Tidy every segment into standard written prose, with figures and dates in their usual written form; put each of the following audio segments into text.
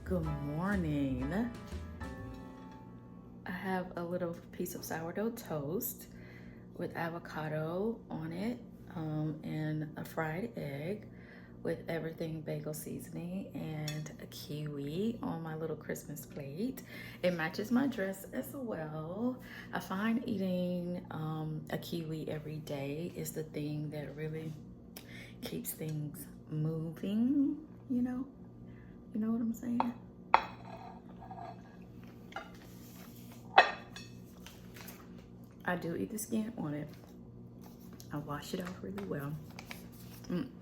Good morning. I have a little piece of sourdough toast with avocado on it and a fried egg with everything bagel seasoning and a kiwi on my little Christmas plate. It matches my dress as well. I find eating a kiwi every day is the thing that really keeps things moving, you know? You know what I'm saying? I do eat the skin on it. I wash it off really well.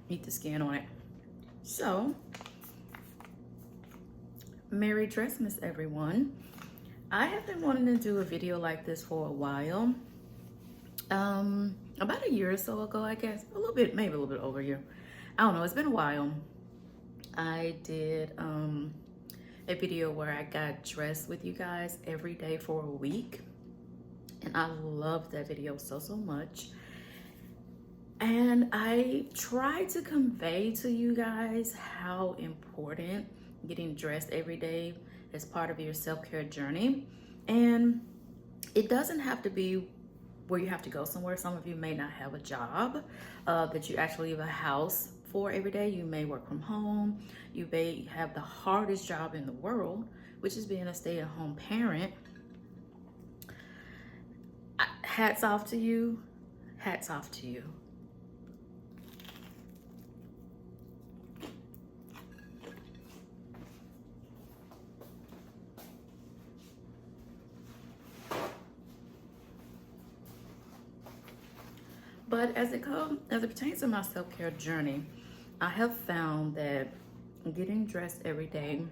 Eat the skin on it. So, Merry Dressmas, everyone. I have been wanting to do a video like this for a while. About a year or so ago, I guess. A little bit, maybe a little bit over a year. I don't know, it's been a while. I did a video where I got dressed with you guys every day for a week. And I loved that video so much. And I tried to convey to you guys how important getting dressed every day is part of your self-care journey. And it doesn't have to be where you have to go somewhere. Some of you may not have a job that you actually leave a house for every day. You may work from home. You may have the hardest job in the world, which is being a stay-at-home parent. Hats off to you. Hats off to you. But as it pertains to my self-care journey, I have found that getting dressed every day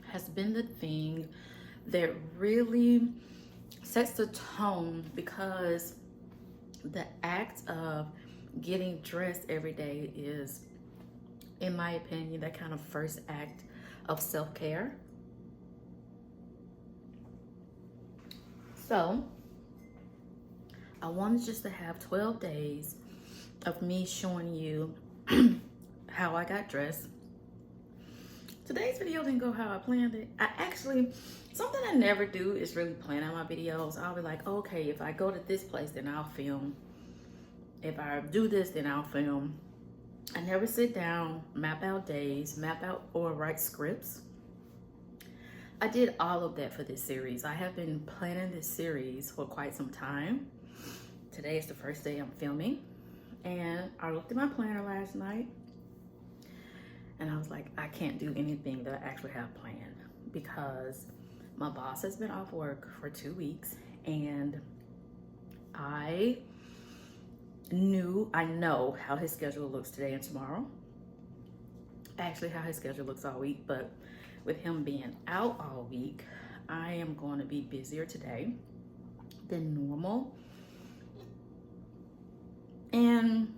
has been the thing that really sets the tone, because the act of getting dressed every day is, in my opinion, that kind of first act of self-care. So I wanted just to have 12 days of me showing you how I got dressed. Today's video didn't go how I planned it. Something I never do is really plan out my videos. I'll be like, okay, if I go to this place, then I'll film. If I do this, then I'll film. I never sit down, map out days, or write scripts. I did all of that for this series. I have been planning this series for quite some time. Today is the first day I'm filming. And I looked at my planner last night and I was like, I can't do anything that I actually have planned, because my boss has been off work for 2 weeks, and I know how his schedule looks today and tomorrow. Actually, how his schedule looks all week, but with him being out all week, I am going to be busier today than normal. And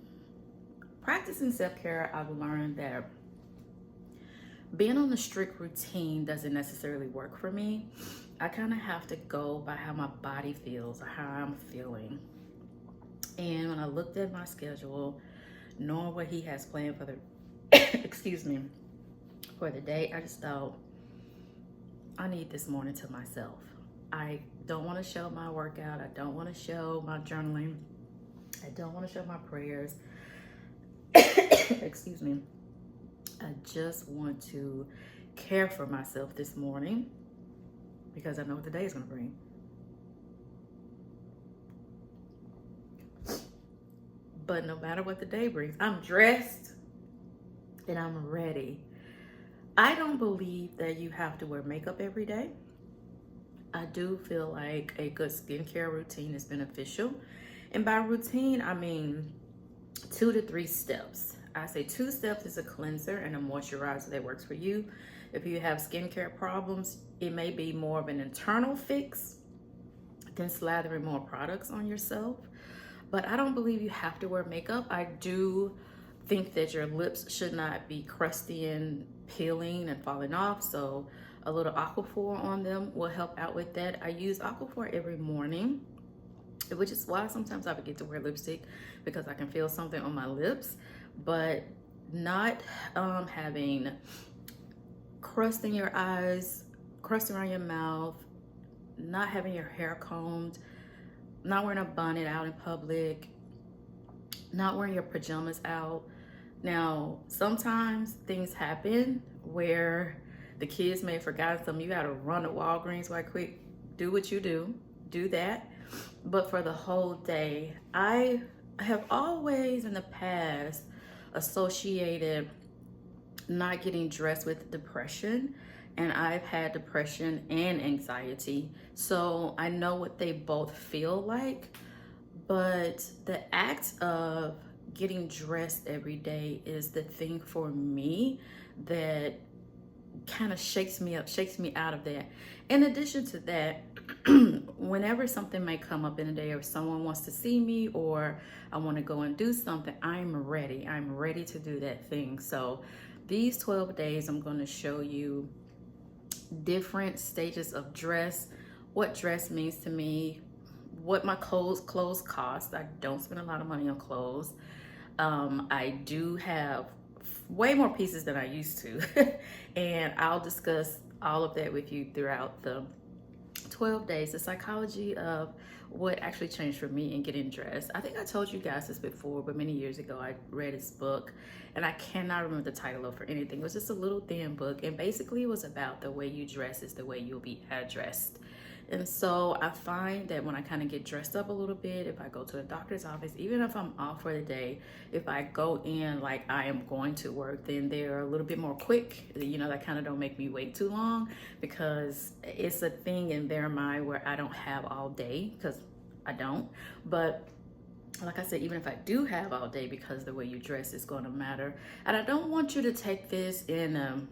practicing self-care, I've learned that being on a strict routine doesn't necessarily work for me. I kind of have to go by how my body feels or how I'm feeling. And when I looked at my schedule, knowing what he has planned for the excuse me, for the day, I just thought, I need this morning to myself. I don't want to show my workout. I don't want to show my journaling. I don't want to show my prayers. Excuse me. I just want to care for myself this morning, because I know what the day is going to bring. But no matter what the day brings, I'm dressed and I'm ready. I don't believe that you have to wear makeup every day. I do feel like a good skincare routine is beneficial. And by routine, I mean 2 to 3 steps. I say 2 steps is a cleanser and a moisturizer that works for you. If you have skincare problems, it may be more of an internal fix than slathering more products on yourself. But I don't believe you have to wear makeup. I do think that your lips should not be crusty and peeling and falling off. So a little Aquaphor on them will help out with that. I use Aquaphor every morning, which is why sometimes I forget to wear lipstick, because I can feel something on my lips. But not having crust in your eyes, crust around your mouth, not having your hair combed, not wearing a bonnet out in public, not wearing your pajamas out. Now, sometimes things happen where the kids may have forgotten something. You gotta run to Walgreens right quick, do what you do that. But for the whole day, I have always in the past associated not getting dressed with depression, and I've had depression and anxiety, so I know what they both feel like. But the act of getting dressed every day is the thing for me that kind of shakes me up, shakes me out of that. In addition to that, whenever something may come up in a day, or someone wants to see me, or I want to go and do something, I'm ready. I'm ready to do that thing. So these 12 days, I'm going to show you different stages of dress, what dress means to me, what my clothes cost. I don't spend a lot of money on clothes. I do have way more pieces than I used to. And I'll discuss all of that with you throughout the 12 days, the psychology of what actually changed for me in getting dressed. I think I told you guys this before, but many years ago I read this book, and I cannot remember the title of it for anything. It was just a little thin book, and basically it was about the way you dress is the way you'll be addressed. And so I find that when I kind of get dressed up a little bit, if I go to a doctor's office, even if I'm off for the day, if I go in like I am going to work, then they're a little bit more quick. You know, that kind of don't make me wait too long, because it's a thing in their mind where I don't have all day, because I don't. But like I said, even if I do have all day, because the way you dress is going to matter. And I don't want you to take this in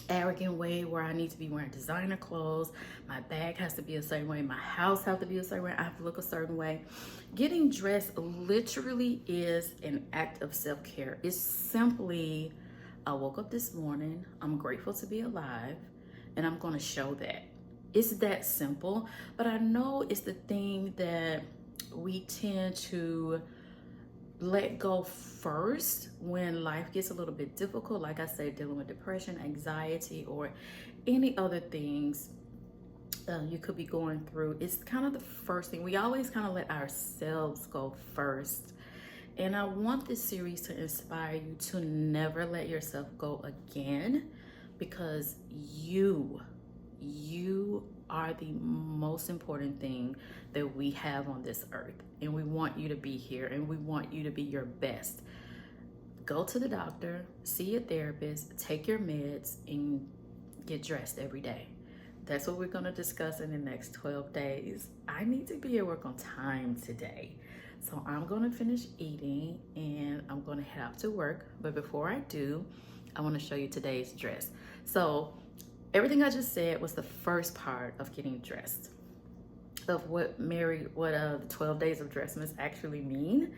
arrogant way where I need to be wearing designer clothes, my bag has to be a certain way, my house has to be a certain way, I have to look a certain way. Getting dressed literally is an act of self-care. It's simply, I woke up this morning, I'm grateful to be alive, and I'm going to show that. It's that simple. But I know it's the thing that we tend to let go first when life gets a little bit difficult. Like I said, dealing with depression, anxiety, or any other things you could be going through. It's kind of the first thing. We always kind of let ourselves go first. And I want this series to inspire you to never let yourself go again, because you are the most important thing that we have on this earth, and we want you to be here, and we want you to be your best. Go to the doctor, see a therapist, take your meds, and get dressed every day. That's what we're going to discuss in the next 12 days. I need to be at work on time today, so I'm going to finish eating and I'm going to head out to work. But before I do, I want to show you today's dress. So everything I just said was the first part of getting dressed, of what the 12 days of Dressmas actually mean.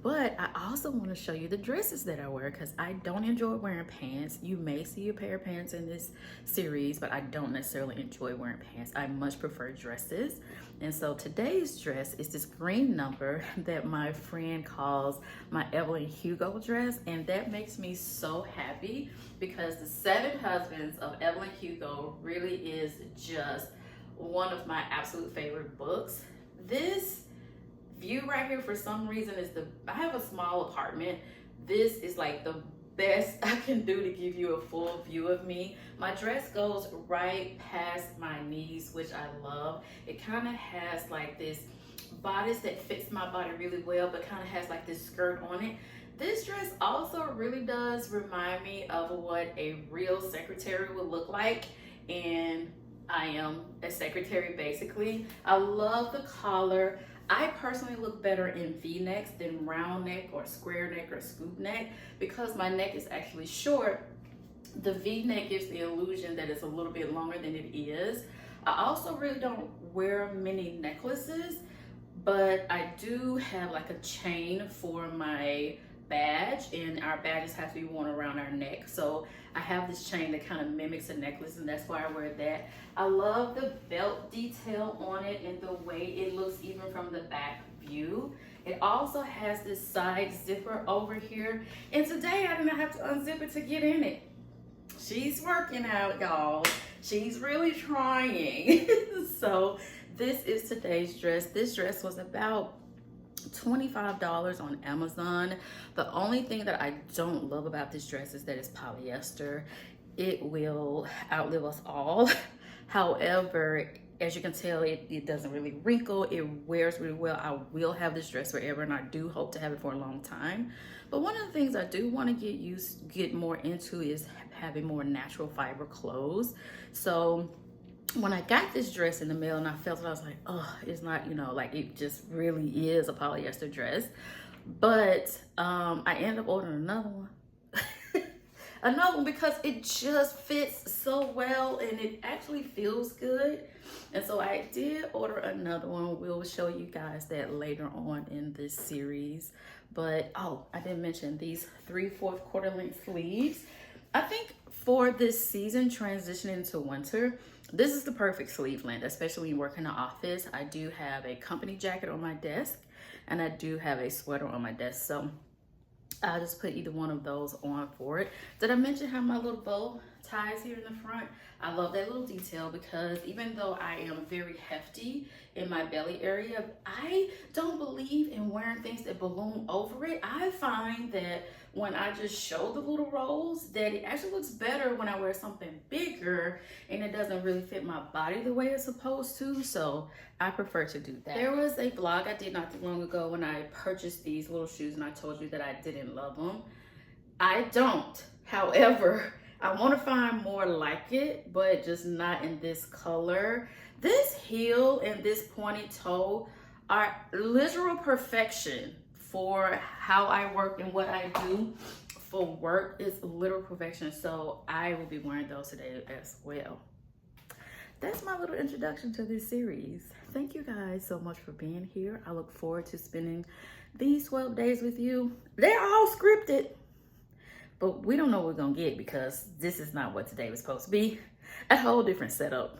But I also want to show you the dresses that I wear, because I don't enjoy wearing pants. You may see a pair of pants in this series, but I don't necessarily enjoy wearing pants. I much prefer dresses. And so today's dress is this green number that my friend calls my Evelyn Hugo dress. And that makes me so happy, because The 7 Husbands of Evelyn Hugo really is just one of my absolute favorite books. This view right here, for some reason, I have a small apartment. This is like the best I can do to give you a full view of me. My dress goes right past my knees, which I love. It kind of has like this bodice that fits my body really well, but kind of has like this skirt on it. This dress also really does remind me of what a real secretary would look like, and I am a secretary basically. I love the collar. I personally look better in V-necks than round neck or square neck or scoop neck, because my neck is actually short. The V-neck gives the illusion that it's a little bit longer than it is. I also really don't wear many necklaces, but I do have like a chain for my badge, and our badges have to be worn around our neck. So I have this chain that kind of mimics a necklace, and that's why I wear that. I love the belt detail on it and the way it looks even from the back view. It also has this side zipper over here, and today I did not have to unzip it to get in it. She's working out, y'all. She's really trying. So this is today's dress. This dress was about $25 on Amazon. The only thing that I don't love about this dress is that it's polyester. It will outlive us all. However, as you can tell, it doesn't really wrinkle. It wears really well. I will have this dress forever, and I do hope to have it for a long time. But one of the things I do want to get more into is having more natural fiber clothes. So when I got this dress in the mail and I felt it, I was like, oh, it's not, you know, like it just really is a polyester dress. But I ended up ordering another one. Another one because it just fits so well and it actually feels good. And so I did order another one. We'll show you guys that later on in this series. But oh, I didn't mention these 3/4 quarter length sleeves. I think for this season transitioning to winter, this is the perfect sleeve length, especially when you work in the office. I do have a company jacket on my desk and I do have a sweater on my desk. So I'll just put either one of those on for it. Did I mention how my little bow ties here in the front? I love that little detail because even though I am very hefty in my belly area, I don't believe in wearing things that balloon over it. I find that when I just show the little rolls, that it actually looks better when I wear something bigger and it doesn't really fit my body the way it's supposed to. So I prefer to do that. There was a vlog I did not too long ago when I purchased these little shoes and I told you that I didn't love them. I don't. However, I want to find more like it, but just not in this color. This heel and this pointed toe are literal perfection for how I work and what I do for work. Is literal perfection. So I will be wearing those today as well. That's my little introduction to this series. Thank you guys so much for being here. I look forward to spending these 12 days with you. They're all scripted, but we don't know what we're gonna get because this is not what today was supposed to be. A whole different setup.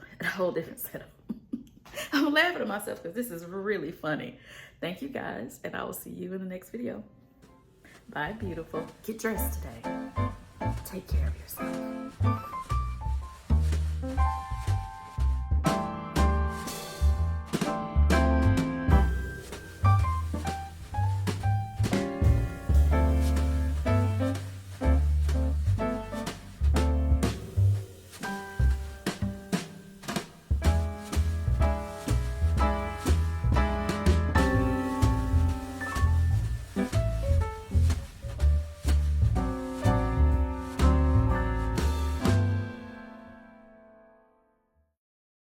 I'm laughing at myself because this is really funny. Thank you guys, and I will see you in the next video. Bye, beautiful. Get dressed today. Take care of yourself.